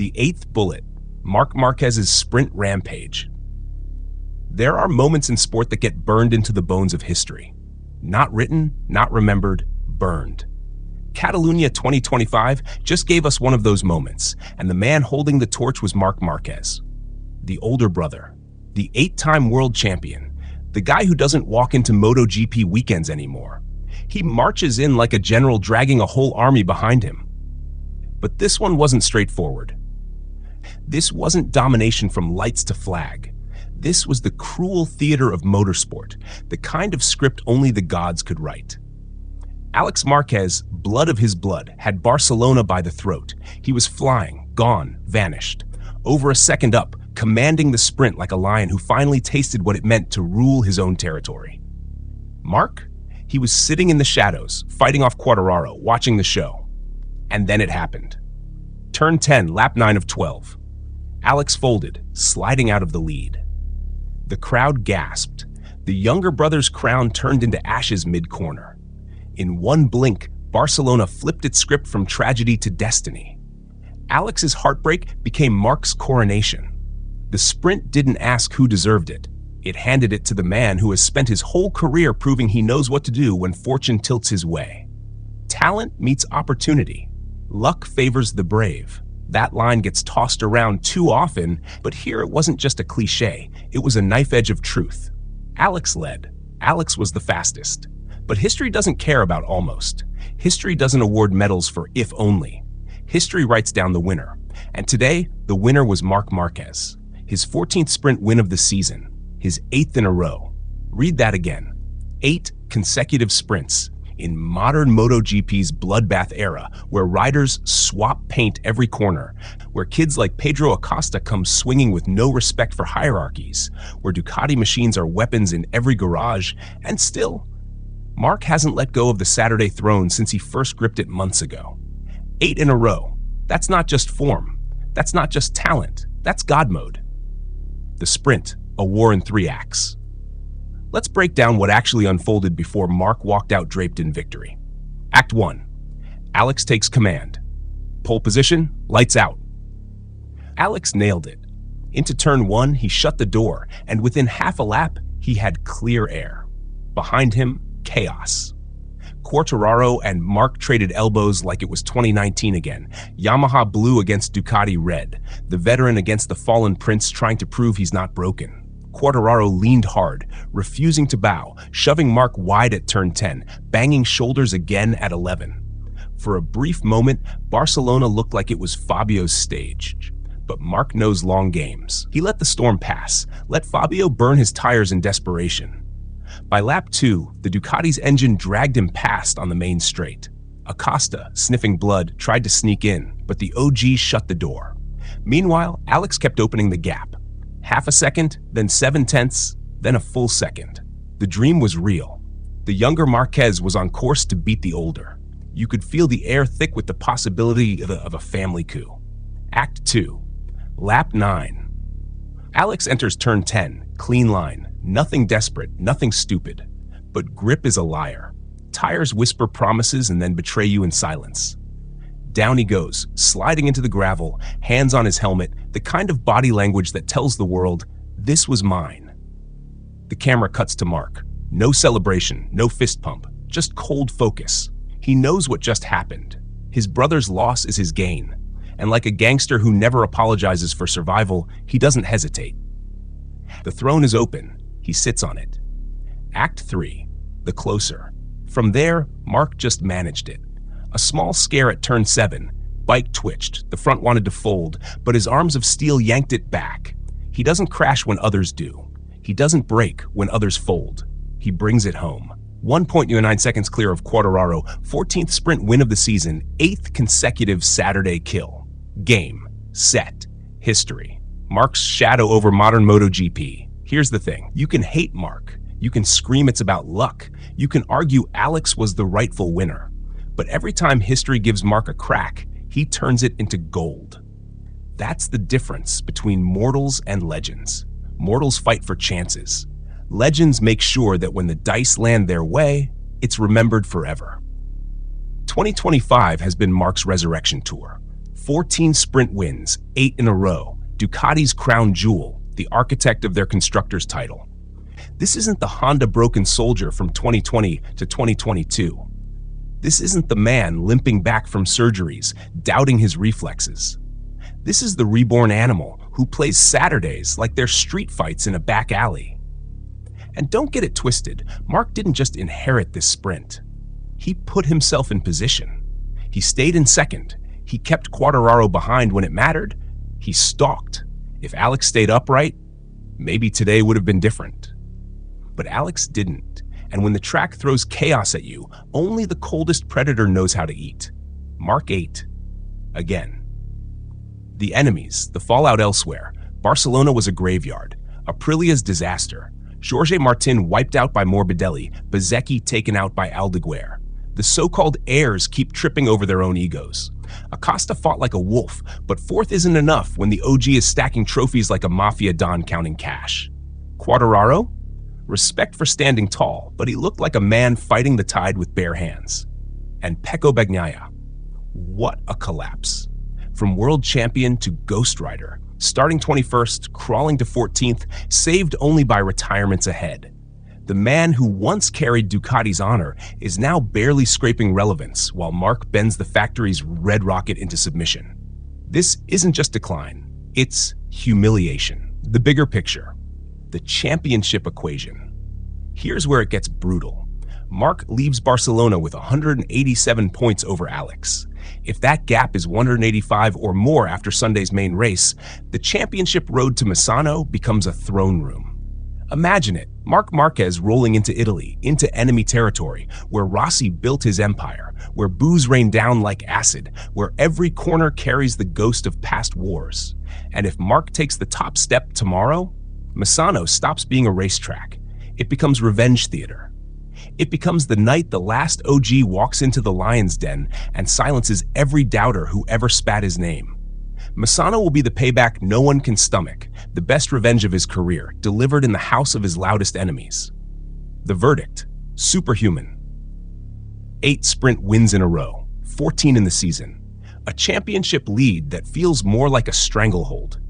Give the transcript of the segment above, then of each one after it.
The eighth bullet, Marc Marquez's sprint rampage. There are moments in sport that get burned into the bones of history. Not written, not remembered, burned. Catalunya 2025 just gave us one of those moments, and the man holding the torch was Marc Marquez. The older brother, the 8-time world champion, the guy who doesn't walk into MotoGP weekends anymore. He marches in like a general dragging a whole army behind him. But this one wasn't straightforward. This wasn't domination from lights to flag. This was the cruel theater of motorsport, the kind of script only the gods could write. Alex Marquez, blood of his blood, had Barcelona by the throat. He was flying, gone, vanished. Over a second up, commanding the sprint like a lion who finally tasted what it meant to rule his own territory. Marc? He was sitting in the shadows, fighting off Quartararo, watching the show. And then it happened. Turn 10, lap 9 of 12. Alex folded, sliding out of the lead. The crowd gasped. The younger brother's crown turned into ashes mid-corner. In one blink, Barcelona flipped its script from tragedy to destiny. Alex's heartbreak became Marc's coronation. The sprint didn't ask who deserved it. It handed it to the man who has spent his whole career proving he knows what to do when fortune tilts his way. Talent meets opportunity. Luck favors the brave. That line gets tossed around too often, but here it wasn't just a cliche. It was a knife edge of truth. Alex led. Alex was the fastest. But history doesn't care about almost. History doesn't award medals for if only. History writes down the winner. And today, the winner was Marc Marquez. His 14th sprint win of the season. His 8th in a row. Read that again. 8 consecutive sprints in modern MotoGP's bloodbath era, where riders swap paint every corner, where kids like Pedro Acosta come swinging with no respect for hierarchies, where Ducati machines are weapons in every garage, and still, Marc hasn't let go of the Saturday throne since he first gripped it months ago. 8 in a row. That's not just form. That's not just talent. That's God mode. The sprint, a war in 3 acts. Let's break down what actually unfolded before Marc walked out draped in victory. Act 1. Alex takes command. Pole position, lights out. Alex nailed it. Into turn 1, he shut the door, and within half a lap, he had clear air. Behind him, chaos. Quartararo and Marc traded elbows like it was 2019 again. Yamaha blue against Ducati red. The veteran against the fallen prince trying to prove he's not broken. Quartararo leaned hard, refusing to bow, shoving Marc wide at turn 10, banging shoulders again at 11. For a brief moment, Barcelona looked like it was Fabio's stage. But Marc knows long games. He let the storm pass, let Fabio burn his tires in desperation. By lap 2, the Ducati's engine dragged him past on the main straight. Acosta, sniffing blood, tried to sneak in, but the OG shut the door. Meanwhile, Alex kept opening the gap. Half a second, then 7/10, then a full second. The dream was real. The younger Marquez was on course to beat the older. You could feel the air thick with the possibility of a family coup. Act 2. Lap 9. Alex enters turn 10, clean line. Nothing desperate, nothing stupid. But grip is a liar. Tires whisper promises and then betray you in silence. Down he goes, sliding into the gravel, hands on his helmet, the kind of body language that tells the world, this was mine. The camera cuts to Marc. No celebration, no fist pump, just cold focus. He knows what just happened. His brother's loss is his gain. And like a gangster who never apologizes for survival, he doesn't hesitate. The throne is open. He sits on it. Act 3. The closer. From there, Marc just managed it. A small scare at turn 7. Bike twitched. The front wanted to fold, but his arms of steel yanked it back. He doesn't crash when others do. He doesn't break when others fold. He brings it home. 1.9 seconds clear of Quartararo, 14th sprint win of the season, 8th consecutive Saturday kill. Game, set, history. Marc's shadow over modern MotoGP. Here's the thing. You can hate Marc. You can scream it's about luck. You can argue Alex was the rightful winner. But every time history gives Marc a crack, he turns it into gold. That's the difference between mortals and legends. Mortals fight for chances. Legends make sure that when the dice land their way, it's remembered forever. 2025 has been Marc's resurrection tour. 14 sprint wins, 8 in a row. Ducati's crown jewel, the architect of their constructor's title. This isn't the Honda broken soldier from 2020 to 2022. This isn't the man limping back from surgeries, doubting his reflexes. This is the reborn animal who plays Saturdays like they're street fights in a back alley. And don't get it twisted, Marc didn't just inherit this sprint. He put himself in position. He stayed in second. He kept Quartararo behind when it mattered. He stalked. If Alex stayed upright, maybe today would have been different. But Alex didn't. And when the track throws chaos at you, only the coldest predator knows how to eat. Marc ate. Again. The enemies, the fallout elsewhere. Barcelona was a graveyard. Aprilia's disaster. Jorge Martin wiped out by Morbidelli. Bezzecchi taken out by Aldeguer. The so-called heirs keep tripping over their own egos. Acosta fought like a wolf, but fourth isn't enough when the OG is stacking trophies like a mafia don counting cash. Quartararo? Respect for standing tall, but he looked like a man fighting the tide with bare hands. And Pecco Bagnaia. What a collapse. From world champion to ghost rider, starting 21st, crawling to 14th, saved only by retirements ahead. The man who once carried Ducati's honor is now barely scraping relevance while Marc bends the factory's red rocket into submission. This isn't just decline, it's humiliation. The bigger picture. The championship equation. Here's where it gets brutal. Marc leaves Barcelona with 187 points over Alex. If that gap is 185 or more after Sunday's main race, the championship road to Missano becomes a throne room. Imagine it, Marc Marquez rolling into Italy, into enemy territory, where Rossi built his empire, where booze rained down like acid, where every corner carries the ghost of past wars. And if Marc takes the top step tomorrow, Missano stops being a racetrack. It becomes revenge theater. It becomes the night the last OG walks into the lion's den and silences every doubter who ever spat his name. Missano will be the payback no one can stomach, the best revenge of his career, delivered in the house of his loudest enemies. The verdict: superhuman. 8 sprint wins in a row, 14 in the season. A championship lead that feels more like a stranglehold.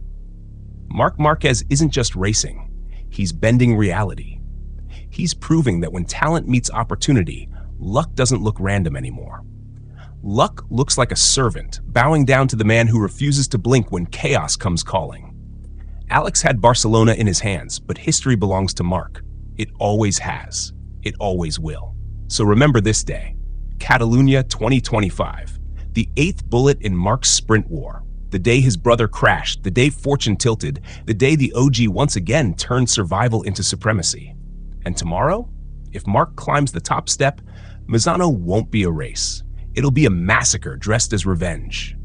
Marc Marquez isn't just racing, he's bending reality. He's proving that when talent meets opportunity, luck doesn't look random anymore. Luck looks like a servant, bowing down to the man who refuses to blink when chaos comes calling. Alex had Barcelona in his hands, but history belongs to Marc. It always has. It always will. So remember this day, Catalunya 2025, the 8th bullet in Marc's sprint war. The day his brother crashed, the day fortune tilted, the day the OG once again turned survival into supremacy. And tomorrow, if Marc climbs the top step, Missano won't be a race. It'll be a massacre dressed as revenge.